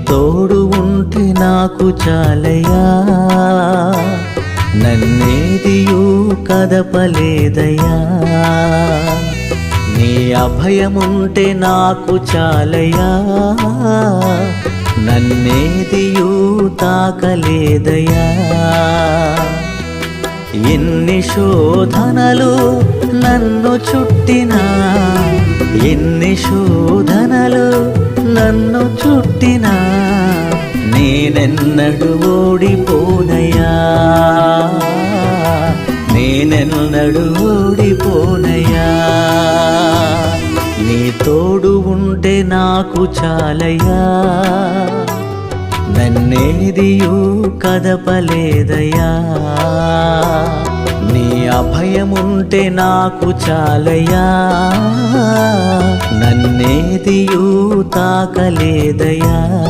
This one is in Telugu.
తోడు ఉంటే నాకు చాలయ్యా, నన్నేదియూ కదపలేదయ్యా. నీ అభయముంటే నాకు చాలయ్యా, నన్నేదియూ తాకలేదయ్యా. ఎన్ని శోధనలు నన్ను చుట్టినా, ఎన్ని శోధనలు నన్ను చుట్టినా, నేనెన్నడూ ఓడిపోనయ్యా, నేనెన్నడూ ఓడిపోనయ్యా. నీ తోడు ఉంటే నాకు చాలయ్యా, నన్నేదియూ కదపలేదయ్యా. నీ అభయముంటే నాకు చాలయ్యా, నన్నేదియూ తాకలేదయ్యా.